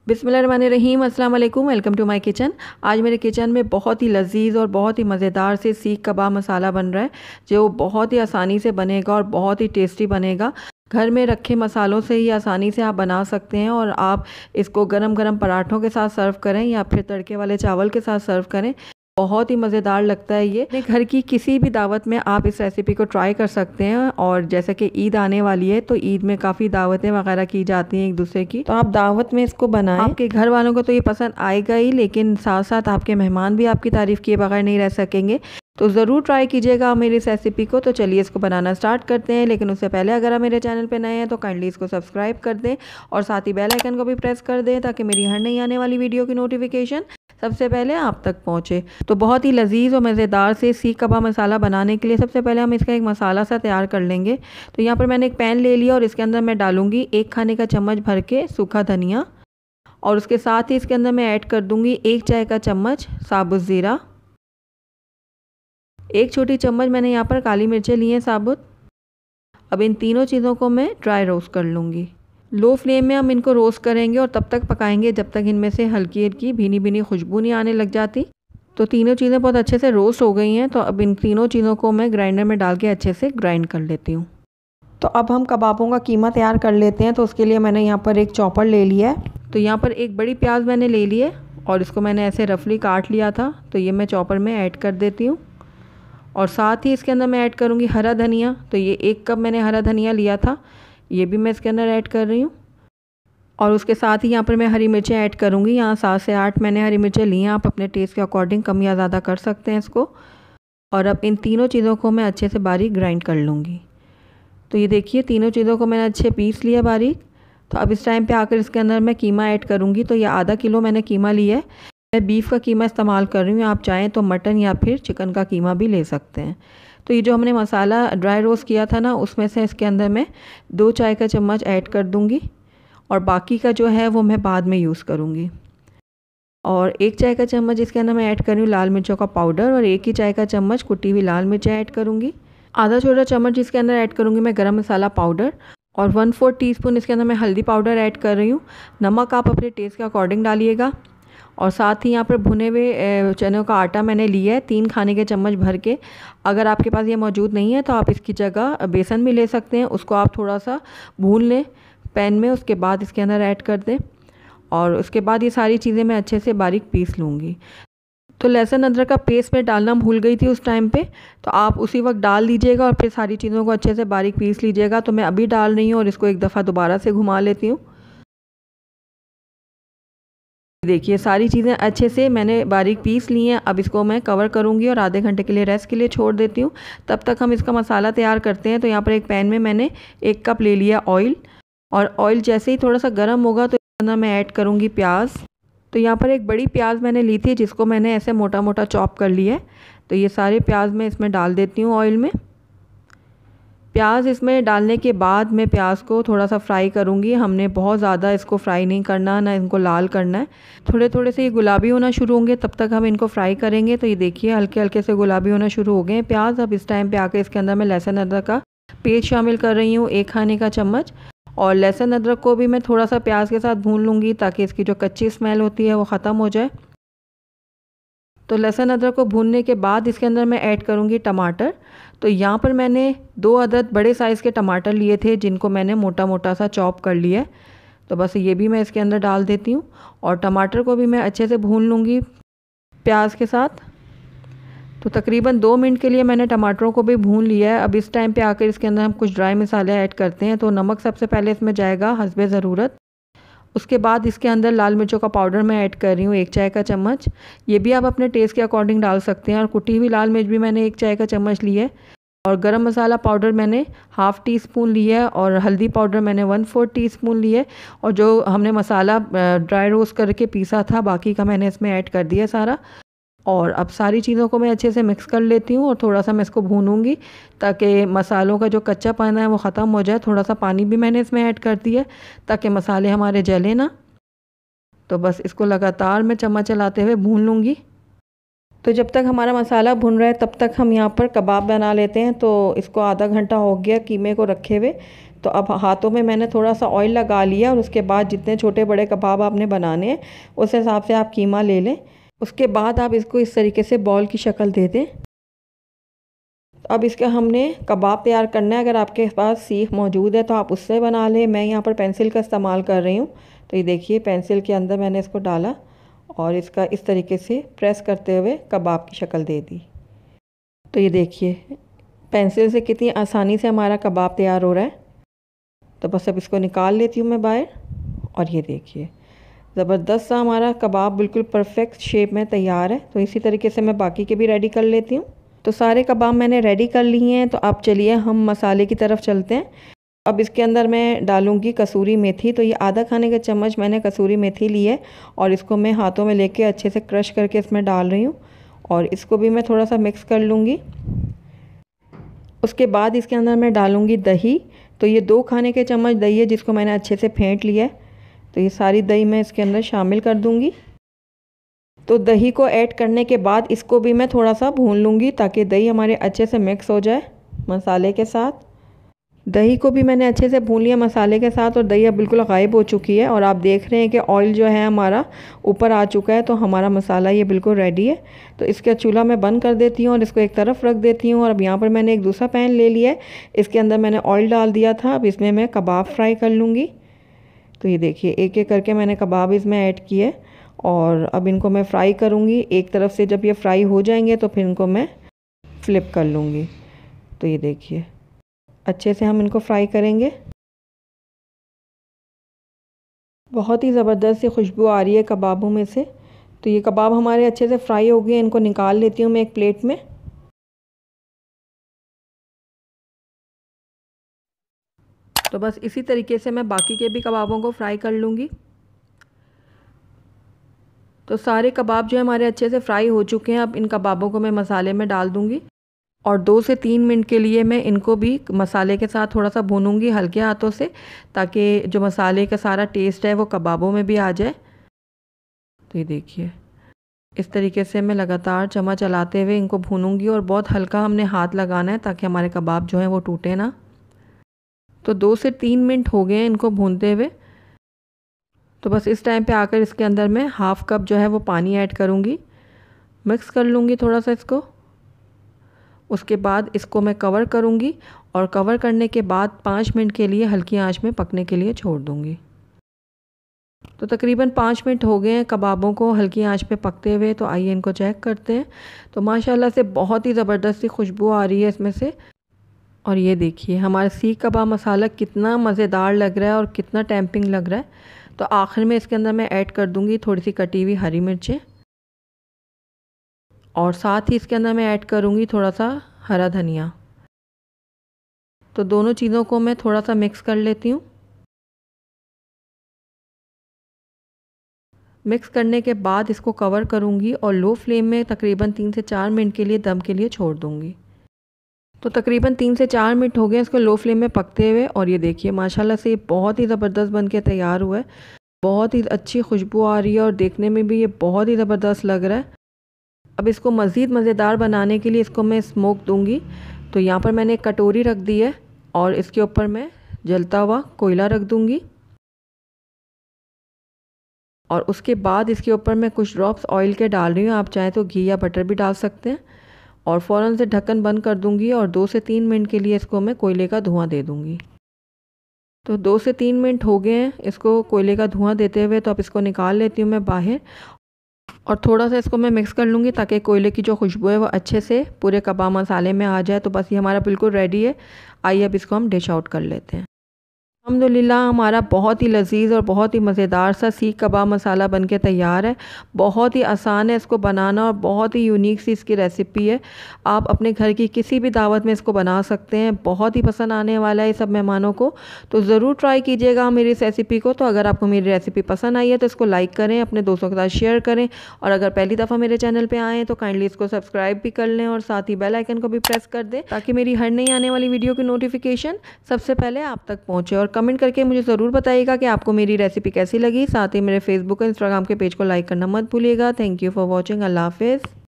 बिस्मिल्लाहिर्रहमानिर्रहीम, अस्सलाम वालेकुम। Welcome to my kitchen. आज मेरे किचन में बहुत ही लजीज और बहुत ही मज़ेदार से सीख कबाब मसाला बन रहा है, जो बहुत ही आसानी से बनेगा और बहुत ही टेस्टी बनेगा। घर में रखे मसालों से ही आसानी से आप बना सकते हैं और आप इसको गरम गरम पराठों के साथ सर्व करें या फिर तड़के वाले चावल के साथ सर्व करें। बहुत ही मज़ेदार लगता है ये। अपने घर की किसी भी दावत में आप इस रेसिपी को ट्राई कर सकते हैं। और जैसे कि ईद आने वाली है तो ईद में काफ़ी दावतें वगैरह की जाती हैं एक दूसरे की, तो आप दावत में इसको बनाएं। आपके घर वालों को तो ये पसंद आएगा ही, लेकिन साथ साथ आपके मेहमान भी आपकी तारीफ़ किए बगैर नहीं रह सकेंगे। तो ज़रूर ट्राई कीजिएगा आप मेरी इस रेसिपी को। तो चलिए इसको बनाना स्टार्ट करते हैं, लेकिन उससे पहले अगर आप मेरे चैनल पे नए हैं तो काइंडली इसको सब्सक्राइब कर दें और साथ ही बेल आइकन को भी प्रेस कर दें, ताकि मेरी हर नई आने वाली वीडियो की नोटिफिकेशन सबसे पहले आप तक पहुँचे। तो बहुत ही लजीज और मज़ेदार से सीख कबाब मसाला बनाने के लिए सबसे पहले हम इसका एक मसाला सा तैयार कर लेंगे। तो यहाँ पर मैंने एक पैन ले लिया और इसके अंदर मैं डालूँगी 1 खाने का चम्मच भर के सूखा धनिया, और उसके साथ ही इसके अंदर मैं ऐड कर दूँगी 1 चाय का चम्मच साबुत ज़ीरा। 1 छोटी चम्मच मैंने यहाँ पर काली मिर्चें ली हैं साबुत। अब इन तीनों चीज़ों को मैं ड्राई रोस्ट कर लूँगी। लो फ्लेम में हम इनको रोस्ट करेंगे और तब तक पकाएंगे जब तक इनमें से हल्की हल्की भीनी भीनी खुशबू नहीं आने लग जाती। तो तीनों चीज़ें बहुत अच्छे से रोस्ट हो गई हैं। तो अब इन तीनों चीज़ों को मैं ग्राइंडर में डाल के अच्छे से ग्राइंड कर लेती हूँ। तो अब हम कबाबों का कीमा तैयार कर लेते हैं। तो उसके लिए मैंने यहाँ पर एक चॉपर ले लिया है। तो यहाँ पर एक बड़ी प्याज मैंने ले ली है और इसको मैंने ऐसे रफली काट लिया था। तो ये मैं चॉपर में ऐड कर देती हूँ और साथ ही इसके अंदर मैं ऐड करूँगी हरा धनिया। तो ये 1 कप मैंने हरा धनिया लिया था, ये भी मैं इसके अंदर ऐड कर रही हूँ। और उसके साथ ही यहाँ पर मैं हरी मिर्चें ऐड करूँगी। यहाँ 7 से 8 मैंने हरी मिर्चें ली हैं, आप अपने टेस्ट के अकॉर्डिंग कम या ज़्यादा कर सकते हैं इसको। और अब इन तीनों चीज़ों को मैं अच्छे से बारीक ग्राइंड कर लूँगी। तो ये देखिए तीनों चीज़ों को मैंने अच्छे पीस लिया बारीक। तो अब इस टाइम पे आकर इसके अंदर मैं कीमा ऐड करूँगी। तो ये आधा किलो मैंने कीमा लिया है। मैं बीफ का कीमा इस्तेमाल कर रही हूँ, आप चाहें तो मटन या फिर चिकन का कीमा भी ले सकते हैं। तो ये जो हमने मसाला ड्राई रोस्ट किया था ना, उसमें से इसके अंदर मैं 2 चाय का चम्मच ऐड कर दूँगी और बाकी का जो है वो मैं बाद में यूज़ करूँगी। और 1 चाय का चम्मच इसके अंदर मैं ऐड कर रही हूँ लाल मिर्चों का पाउडर और 1 ही चाय का चम्मच कुटी हुई लाल मिर्चें ऐड करूँगी। आधा छोटा चम्मच इसके अंदर ऐड करूँगी मैं गरम मसाला पाउडर और 1/4 टीस्पून इसके अंदर मैं हल्दी पाउडर ऐड कर रही हूँ। नमक आप अपने टेस्ट के अकॉर्डिंग डालिएगा। और साथ ही यहाँ पर भुने हुए चनों का आटा मैंने लिया है 3 खाने के चम्मच भर के। अगर आपके पास ये मौजूद नहीं है तो आप इसकी जगह बेसन भी ले सकते हैं। उसको आप थोड़ा सा भून लें पैन में, उसके बाद इसके अंदर ऐड कर दें और उसके बाद ये सारी चीज़ें मैं अच्छे से बारीक पीस लूँगी। तो लहसुन अदरक का पेस्ट मैं डालना भूल गई थी उस टाइम पे, तो आप उसी वक्त डाल दीजिएगा और फिर सारी चीज़ों को अच्छे से बारीक पीस लीजिएगा। तो मैं अभी डाल रही हूँ और इसको एक दफ़ा दोबारा से घुमा लेती हूँ। देखिए सारी चीज़ें अच्छे से मैंने बारीक पीस ली हैं। अब इसको मैं कवर करूँगी और आधे घंटे के लिए रेस्ट के लिए छोड़ देती हूँ। तब तक हम इसका मसाला तैयार करते हैं। तो यहाँ पर एक पैन में मैंने 1 कप ले लिया ऑयल, और ऑयल जैसे ही थोड़ा सा गर्म होगा तो इसके अंदर मैं ऐड करूँगी प्याज। तो यहाँ पर एक बड़ी प्याज मैंने ली थी जिसको मैंने ऐसे मोटा मोटा चॉप कर लिया है। तो ये सारे प्याज मैं इसमें डाल देती हूँ ऑयल में। प्याज इसमें डालने के बाद मैं प्याज को थोड़ा सा फ्राई करूँगी। हमने बहुत ज़्यादा इसको फ्राई नहीं करना, ना इनको लाल करना है। थोड़े थोड़े से ये गुलाबी होना शुरू होंगे तब तक हम इनको फ्राई करेंगे। तो ये देखिए हल्के हल्के से गुलाबी होना शुरू हो गए हैं प्याज। अब इस टाइम पे आके इसके अंदर मैं लहसुन अदरक का पेस्ट शामिल कर रही हूँ 1 खाने का चम्मच। और लहसुन अदरक को भी मैं थोड़ा सा प्याज के साथ भून लूँगी ताकि इसकी जो कच्ची स्मेल होती है वो ख़त्म हो जाए। तो लहसुन अदरक को भूनने के बाद इसके अंदर मैं ऐड करूँगी टमाटर। तो यहाँ पर मैंने 2 अदद बड़े साइज़ के टमाटर लिए थे जिनको मैंने मोटा मोटा सा चॉप कर लिया है। तो बस ये भी मैं इसके अंदर डाल देती हूँ और टमाटर को भी मैं अच्छे से भून लूँगी प्याज के साथ। तो तकरीबन 2 मिनट के लिए मैंने टमाटरों को भी भून लिया है। अब इस टाइम पे आकर इसके अंदर हम कुछ ड्राई मसाले ऐड करते हैं। तो नमक सबसे पहले इसमें जाएगा हस्बे ज़रूरत। उसके बाद इसके अंदर लाल मिर्चों का पाउडर मैं ऐड कर रही हूँ 1 चाय का चम्मच। ये भी आप अपने टेस्ट के अकॉर्डिंग डाल सकते हैं। और कुटी हुई लाल मिर्च भी मैंने 1 चाय का चम्मच ली है। और गरम मसाला पाउडर मैंने ½ टीस्पून लिया है और हल्दी पाउडर मैंने 1/4 टीस्पून लिए है। और जो हमने मसाला ड्राई रोस्ट करके पीसा था बाकी का मैंने इसमें ऐड कर दिया सारा। और अब सारी चीज़ों को मैं अच्छे से मिक्स कर लेती हूँ और थोड़ा सा मैं इसको भूनूंगी ताकि मसालों का जो कच्चापन है वो ख़त्म हो जाए। थोड़ा सा पानी भी मैंने इसमें ऐड कर दिया ताकि मसाले हमारे जले ना। तो बस इसको लगातार मैं चम्मच चलाते हुए भून लूँगी। तो जब तक हमारा मसाला भुन रहा है तब तक हम यहाँ पर कबाब बना लेते हैं। तो इसको आधा घंटा हो गया कीमे को रखे हुए। तो अब हाथों में मैंने थोड़ा सा ऑयल लगा लिया और उसके बाद जितने छोटे बड़े कबाब आपने बनाने हैं उस हिसाब से आप कीमा ले लें। उसके बाद आप इसको इस तरीके से बॉल की शक्ल दे दें। अब इसका हमने कबाब तैयार करना है। अगर आपके पास सीख मौजूद है तो आप उससे बना लें। मैं यहाँ पर पेंसिल का इस्तेमाल कर रही हूँ। तो ये देखिए पेंसिल के अंदर मैंने इसको डाला और इसका इस तरीके से प्रेस करते हुए कबाब की शक्ल दे दी। तो ये देखिए पेंसिल से कितनी आसानी से हमारा कबाब तैयार हो रहा है। तो बस अब इसको निकाल लेती हूँ मैं बाहर और ये देखिए ज़बरदस्त सा हमारा कबाब बिल्कुल परफेक्ट शेप में तैयार है। तो इसी तरीके से मैं बाकी के भी रेडी कर लेती हूँ। तो सारे कबाब मैंने रेडी कर लिए हैं। तो अब चलिए हम मसाले की तरफ चलते हैं। अब इसके अंदर मैं डालूँगी कसूरी मेथी। तो ये आधा खाने का चम्मच मैंने कसूरी मेथी ली है और इसको मैं हाथों में लेके अच्छे से क्रश करके इसमें डाल रही हूँ और इसको भी मैं थोड़ा सा मिक्स कर लूँगी। उसके बाद इसके अंदर मैं डालूँगी दही। तो ये 2 खाने के चम्मच दही है जिसको मैंने अच्छे से फेंट लिया है। तो ये सारी दही मैं इसके अंदर शामिल कर दूँगी। तो दही को ऐड करने के बाद इसको भी मैं थोड़ा सा भून लूँगी ताकि दही हमारे अच्छे से मिक्स हो जाए मसाले के साथ। दही को भी मैंने अच्छे से भून लिया मसाले के साथ और दही अब बिल्कुल गायब हो चुकी है और आप देख रहे हैं कि ऑयल जो है हमारा ऊपर आ चुका है। तो हमारा मसाला ये बिल्कुल रेडी है। तो इसका चूल्हा मैं बंद कर देती हूँ और इसको एक तरफ रख देती हूँ। और अब यहाँ पर मैंने एक दूसरा पैन ले लिया है। इसके अंदर मैंने ऑयल डाल दिया था। अब इसमें मैं कबाब फ्राई कर लूँगी। तो ये देखिए एक एक करके मैंने कबाब इसमें ऐड किए और अब इनको मैं फ्राई करूँगी। एक तरफ से जब ये फ्राई हो जाएंगे तो फिर इनको मैं फ्लिप कर लूँगी। तो ये देखिए अच्छे से हम इनको फ्राई करेंगे। बहुत ही ज़बरदस्त सी खुशबू आ रही है कबाबों में से। तो ये कबाब हमारे अच्छे से फ्राई हो गए। इनको निकाल लेती हूँ मैं एक प्लेट में। तो बस इसी तरीके से मैं बाकी के भी कबाबों को फ्राई कर लूँगी। तो सारे कबाब जो है हमारे अच्छे से फ्राई हो चुके हैं। अब इन कबाबों को मैं मसाले में डाल दूँगी और 2 से 3 मिनट के लिए मैं इनको भी मसाले के साथ थोड़ा सा भूनूंगी हल्के हाथों से ताकि जो मसाले का सारा टेस्ट है वो कबाबों में भी आ जाए। तो ये देखिए इस तरीके से मैं लगातार चम्मच चलाते हुए इनको भूनूंगी और बहुत हल्का हमने हाथ लगाना है ताकि हमारे कबाब जो हैं वो टूटे ना। तो 2 से 3 मिनट हो गए हैं इनको भूनते हुए। तो बस इस टाइम पे आकर इसके अंदर मैं हाफ़ कप जो है वो पानी ऐड करूँगी। मिक्स कर लूँगी थोड़ा सा इसको। उसके बाद इसको मैं कवर करूँगी और कवर करने के बाद 5 मिनट के लिए हल्की आंच में पकने के लिए छोड़ दूँगी। तो तकरीबन 5 मिनट हो गए हैं कबाबों को हल्की आंच पे पकते हुए। तो आइए इनको चेक करते हैं। तो माशाल्लाह से बहुत ही ज़बरदस्त सी खुशबू आ रही है इसमें से। और ये देखिए हमारा सीख कबाब मसाला कितना मज़ेदार लग रहा है और कितना टेम्पिंग लग रहा है। तो आखिर में इसके अंदर मैं ऐड कर दूँगी थोड़ी सी कटी हुई हरी मिर्चें और साथ ही इसके अंदर मैं ऐड करूँगी थोड़ा सा हरा धनिया। तो दोनों चीज़ों को मैं थोड़ा सा मिक्स कर लेती हूँ। मिक्स करने के बाद इसको कवर करूँगी और लो फ्लेम में तकरीबन 3 से 4 मिनट के लिए दम के लिए छोड़ दूँगी। तो तकरीबन 3 से 4 मिनट हो गए इसको लो फ्लेम में पकते हुए और ये देखिए माशाल्लाह से ये बहुत ही ज़बरदस्त बन के तैयार हुआ है। बहुत ही अच्छी खुशबू आ रही है और देखने में भी ये बहुत ही ज़बरदस्त लग रहा है। अब इसको मज़ीद मज़ेदार बनाने के लिए इसको मैं स्मोक दूँगी। तो यहाँ पर मैंने एक कटोरी रख दी है और इसके ऊपर मैं जलता हुआ कोयला रख दूँगी और उसके बाद इसके ऊपर मैं कुछ ड्रॉप्स ऑयल के डाल रही हूँ। आप चाहें तो घी या बटर भी डाल सकते हैं और फ़ौरन से ढक्कन बंद कर दूँगी और 2 से 3 मिनट के लिए इसको मैं कोयले का धुआं दे दूँगी। तो 2 से 3 मिनट हो गए हैं इसको कोयले का धुआं देते हुए। तो अब इसको निकाल लेती हूँ मैं बाहर और थोड़ा सा इसको मैं मिक्स कर लूँगी ताकि कोयले की जो खुशबू है वो अच्छे से पूरे कबाब मसाले में आ जाए। तो बस ये हमारा बिल्कुल रेडी है। आइए अब इसको हम डिश आउट कर लेते हैं। अल्हम्दुलिल्लाह हमारा बहुत ही लजीज़ और बहुत ही मज़ेदार सा सीख कबाब मसाला बनके तैयार है। बहुत ही आसान है इसको बनाना और बहुत ही यूनिक सी इसकी रेसिपी है। आप अपने घर की किसी भी दावत में इसको बना सकते हैं। बहुत ही पसंद आने वाला है सब मेहमानों को। तो ज़रूर ट्राई कीजिएगा मेरी इस रेसिपी को। तो अगर आपको मेरी रेसिपी पसंद आई है तो इसको लाइक करें, अपने दोस्तों के साथ शेयर करें और अगर पहली दफ़ा मेरे चैनल पर आएँ तो काइंडली इसको सब्सक्राइब भी कर लें और साथ ही बेल आइकन को भी प्रेस कर दें ताकि मेरी हर नई आने वाली वीडियो की नोटिफिकेशन सबसे पहले आप तक पहुँचे। और कमेंट करके मुझे ज़रूर बताइएगा कि आपको मेरी रेसिपी कैसी लगी। साथ ही मेरे फेसबुक और इंस्टाग्राम के पेज को लाइक करना मत भूलिएगा। Thank you for watching. अल्लाह हाफिज़।